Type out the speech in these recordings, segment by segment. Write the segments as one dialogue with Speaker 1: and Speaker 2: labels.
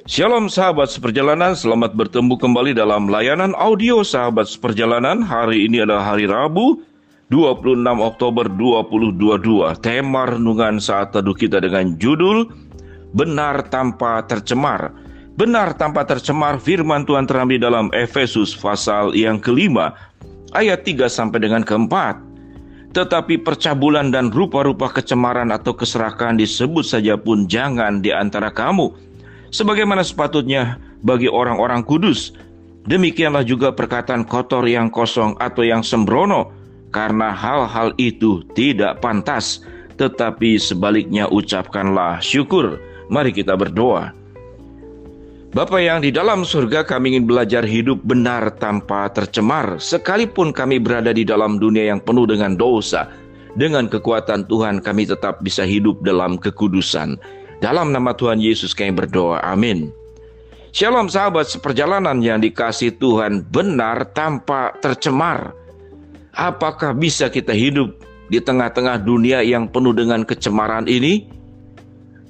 Speaker 1: Shalom sahabat seperjalanan, selamat bertemu kembali dalam layanan audio sahabat seperjalanan. Hari ini adalah hari Rabu, 26 Oktober 2022. Tema renungan saat teduh kita dengan judul Benar Tanpa Tercemar. Benar tanpa tercemar, firman Tuhan terambil dalam Efesus pasal yang kelima, ayat 3 sampai dengan keempat. Tetapi percabulan dan rupa-rupa kecemaran atau keserakahan disebut saja pun jangan di antara kamu, sebagaimana sepatutnya bagi orang-orang kudus. Demikianlah juga perkataan kotor yang kosong atau yang sembrono, karena hal-hal itu tidak pantas, tetapi sebaliknya ucapkanlah syukur. Mari kita berdoa. Bapa yang di dalam surga, kami ingin belajar hidup benar tanpa tercemar. Sekalipun kami berada di dalam dunia yang penuh dengan dosa, dengan kekuatan Tuhan kami tetap bisa hidup dalam kekudusan. Dalam nama Tuhan Yesus kami berdoa, amin. Shalom sahabat seperjalanan yang dikasihi Tuhan, benar tanpa tercemar. Apakah bisa kita hidup di tengah-tengah dunia yang penuh dengan kecemaran ini,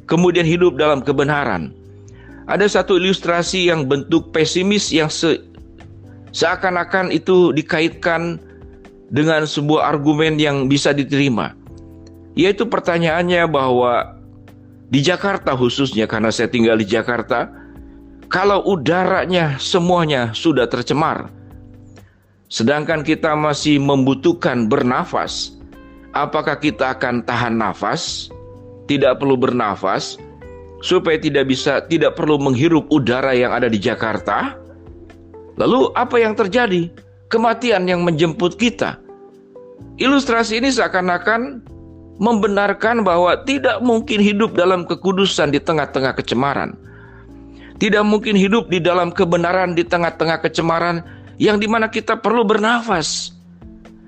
Speaker 1: kemudian hidup dalam kebenaran? Ada satu ilustrasi yang bentuk pesimis yang seakan-akan itu dikaitkan dengan sebuah argumen yang bisa diterima. Yaitu pertanyaannya bahwa di Jakarta khususnya, karena saya tinggal di Jakarta, kalau udaranya semuanya sudah tercemar, sedangkan kita masih membutuhkan bernafas, apakah kita akan tahan nafas, tidak perlu bernafas, supaya tidak perlu menghirup udara yang ada di Jakarta? Lalu apa yang terjadi? Kematian yang menjemput kita. Ilustrasi ini seakan-akan membenarkan bahwa tidak mungkin hidup dalam kekudusan di tengah-tengah kecemaran. Tidak mungkin hidup di dalam kebenaran di tengah-tengah kecemaran yang dimana kita perlu bernafas.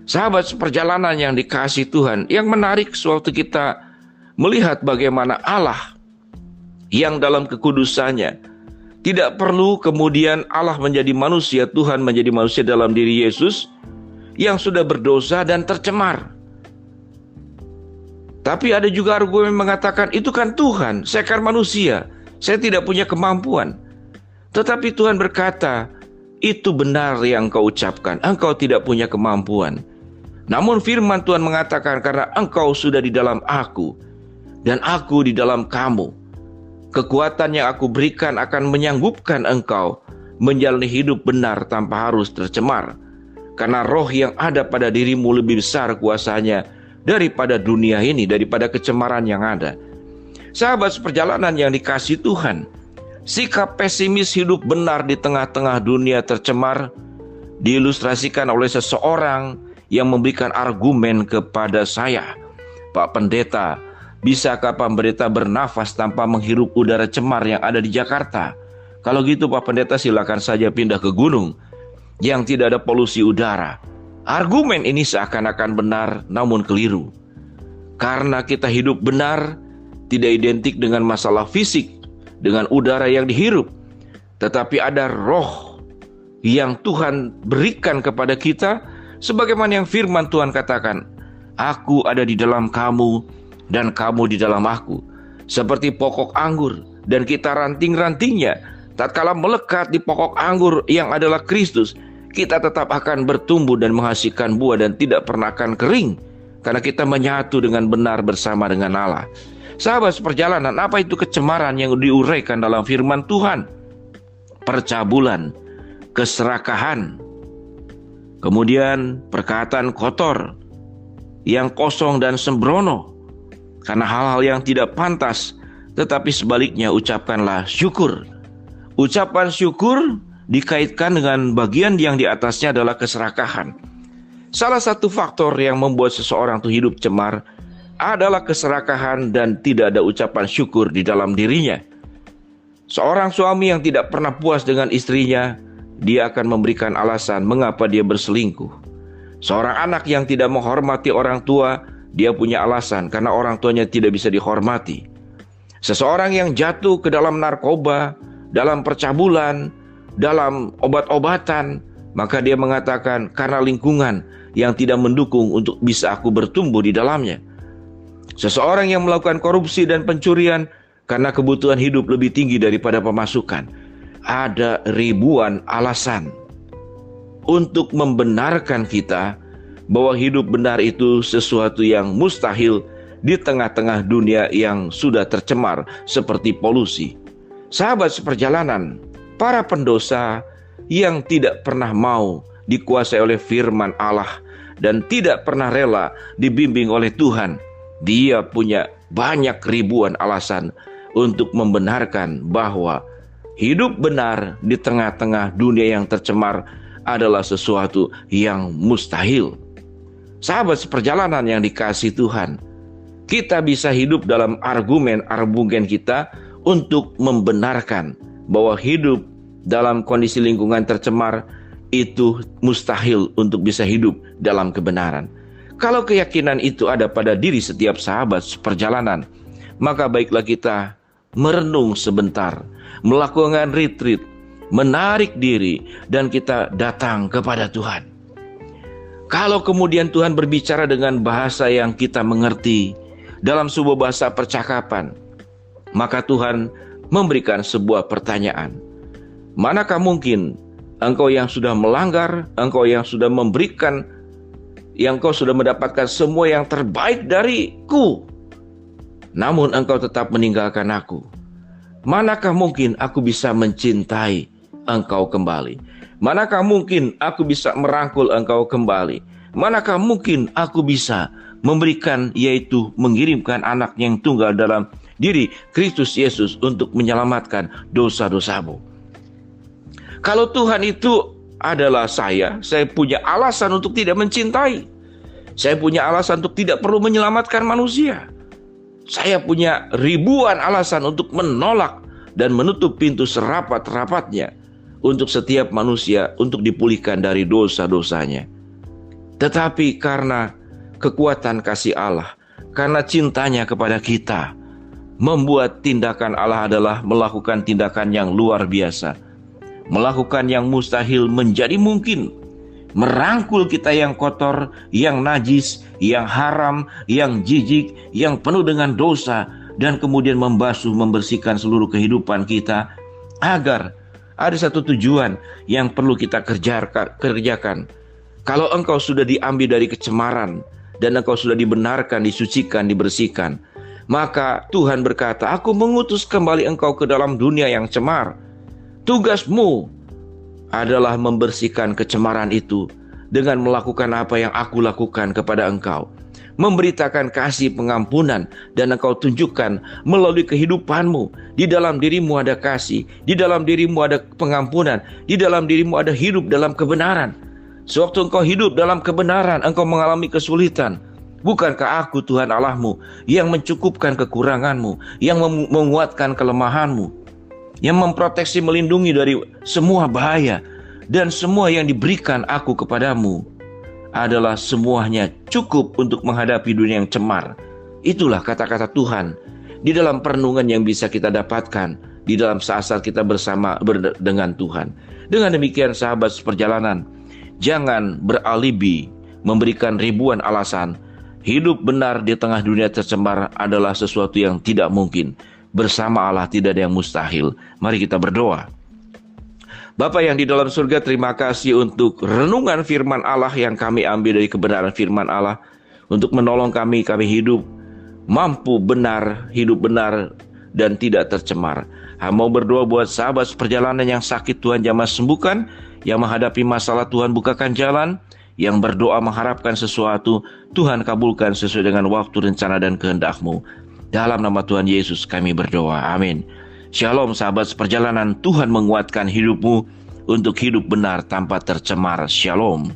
Speaker 1: Sahabat seperjalanan yang dikasihi Tuhan, yang menarik sewaktu kita melihat bagaimana Allah yang dalam kekudusannya tidak perlu kemudian Allah menjadi manusia, Tuhan menjadi manusia dalam diri Yesus yang sudah berdosa dan tercemar. Tapi ada juga argumen mengatakan, itu kan Tuhan, saya kan manusia, saya tidak punya kemampuan. Tetapi Tuhan berkata, itu benar yang kau ucapkan, engkau tidak punya kemampuan. Namun firman Tuhan mengatakan, karena engkau sudah di dalam aku, dan aku di dalam kamu, kekuatan yang aku berikan akan menyanggupkan engkau menjalani hidup benar tanpa harus tercemar. Karena roh yang ada pada dirimu lebih besar kuasanya daripada dunia ini, daripada kecemaran yang ada. Sahabat seperjalanan yang dikasihi Tuhan, sikap pesimis hidup benar di tengah-tengah dunia tercemar diilustrasikan oleh seseorang yang memberikan argumen kepada saya. Pak Pendeta, bisakah Pak Pendeta bernafas tanpa menghirup udara cemar yang ada di Jakarta? Kalau gitu Pak Pendeta silakan saja pindah ke gunung yang tidak ada polusi udara. Argumen ini seakan-akan benar, namun keliru. Karena kita hidup benar tidak identik dengan masalah fisik, dengan udara yang dihirup. Tetapi ada roh yang Tuhan berikan kepada kita, sebagaimana yang firman Tuhan katakan, aku ada di dalam kamu, dan kamu di dalam aku. Seperti pokok anggur, dan kita ranting-rantingnya, tatkala melekat di pokok anggur yang adalah Kristus, kita tetap akan bertumbuh dan menghasilkan buah dan tidak pernah akan kering, karena kita menyatu dengan benar bersama dengan Allah. Sahabat seperjalanan, apa itu kecemaran yang diuraikan dalam firman Tuhan? Percabulan, keserakahan, kemudian perkataan kotor, yang kosong dan sembrono, karena hal-hal yang tidak pantas, tetapi sebaliknya ucapkanlah syukur. Ucapan syukur dikaitkan dengan bagian yang di atasnya adalah keserakahan. Salah satu faktor yang membuat seseorang itu hidup cemar adalah keserakahan dan tidak ada ucapan syukur di dalam dirinya. Seorang suami yang tidak pernah puas dengan istrinya, dia akan memberikan alasan mengapa dia berselingkuh. Seorang anak yang tidak menghormati orang tua, dia punya alasan karena orang tuanya tidak bisa dihormati. Seseorang yang jatuh ke dalam narkoba, dalam percabulan, dalam obat-obatan, maka dia mengatakan karena lingkungan yang tidak mendukung untuk bisa aku bertumbuh di dalamnya. Seseorang yang melakukan korupsi dan pencurian, karena kebutuhan hidup lebih tinggi daripada pemasukan. Ada ribuan alasan untuk membenarkan kita bahwa hidup benar itu sesuatu yang mustahil di tengah-tengah dunia yang sudah tercemar seperti polusi. Sahabat seperjalanan, para pendosa yang tidak pernah mau dikuasai oleh firman Allah dan tidak pernah rela dibimbing oleh Tuhan, dia punya banyak ribuan alasan untuk membenarkan bahwa hidup benar di tengah-tengah dunia yang tercemar adalah sesuatu yang mustahil. Sahabat seperjalanan yang dikasihi Tuhan, kita bisa hidup dalam argumen kita untuk membenarkan bahwa hidup dalam kondisi lingkungan tercemar itu mustahil untuk bisa hidup dalam kebenaran. Kalau keyakinan itu ada pada diri setiap sahabat seperjalanan, maka baiklah kita merenung sebentar, melakukan retreat, menarik diri, dan kita datang kepada Tuhan. Kalau kemudian Tuhan berbicara dengan bahasa yang kita mengerti, dalam sebuah bahasa percakapan, maka Tuhan memberikan sebuah pertanyaan. Manakah mungkin engkau yang sudah melanggar, engkau yang sudah memberikan, yang kau sudah mendapatkan semua yang terbaik dariku, namun engkau tetap meninggalkan aku? Manakah mungkin aku bisa mencintai engkau kembali? Manakah mungkin aku bisa merangkul engkau kembali? Manakah mungkin aku bisa memberikan, yaitu mengirimkan anak yang tunggal dalam diri Kristus Yesus untuk menyelamatkan dosa-dosamu? Kalau Tuhan itu adalah saya punya alasan untuk tidak mencintai. Saya punya alasan untuk tidak perlu menyelamatkan manusia. Saya punya ribuan alasan untuk menolak dan menutup pintu serapat-rapatnya untuk setiap manusia untuk dipulihkan dari dosa-dosanya. Tetapi karena kekuatan kasih Allah, karena cintanya kepada kita, membuat tindakan Allah adalah melakukan tindakan yang luar biasa, melakukan yang mustahil menjadi mungkin, merangkul kita yang kotor, yang najis, yang haram, yang jijik, yang penuh dengan dosa, dan kemudian membasuh, membersihkan seluruh kehidupan kita, agar ada satu tujuan yang perlu kita kerjakan. Kalau engkau sudah diambil dari kecemaran dan engkau sudah dibenarkan, disucikan, dibersihkan, maka Tuhan berkata, aku mengutus kembali engkau ke dalam dunia yang cemar. Tugasmu adalah membersihkan kecemaran itu dengan melakukan apa yang aku lakukan kepada engkau. Memberitakan kasih pengampunan, dan engkau tunjukkan melalui kehidupanmu. Di dalam dirimu ada kasih, di dalam dirimu ada pengampunan, di dalam dirimu ada hidup dalam kebenaran. Sewaktu engkau hidup dalam kebenaran, engkau mengalami kesulitan. Bukankah aku Tuhan Allahmu yang mencukupkan kekuranganmu, yang menguatkan kelemahanmu, yang memproteksi, melindungi dari semua bahaya, dan semua yang diberikan aku kepadamu adalah semuanya cukup untuk menghadapi dunia yang cemar. Itulah kata-kata Tuhan di dalam perenungan yang bisa kita dapatkan di dalam saat-saat kita bersama dengan Tuhan. Dengan demikian sahabat seperjalanan, jangan beralibi memberikan ribuan alasan. Hidup benar di tengah dunia tercemar adalah sesuatu yang tidak mungkin. Bersama Allah tidak ada yang mustahil. Mari kita berdoa. Bapa yang di dalam surga, terima kasih untuk renungan firman Allah yang kami ambil dari kebenaran firman Allah, untuk menolong kami hidup mampu benar, hidup benar dan tidak tercemar. Mau berdoa buat sahabat seperjalanan yang sakit, Tuhan jamah sembuhkan, yang menghadapi masalah Tuhan bukakan jalan, yang berdoa mengharapkan sesuatu, Tuhan kabulkan sesuai dengan waktu, rencana dan kehendak-Mu. Dalam nama Tuhan Yesus kami berdoa, amin. Shalom sahabat seperjalanan, Tuhan menguatkan hidupmu untuk hidup benar tanpa tercemar. Shalom.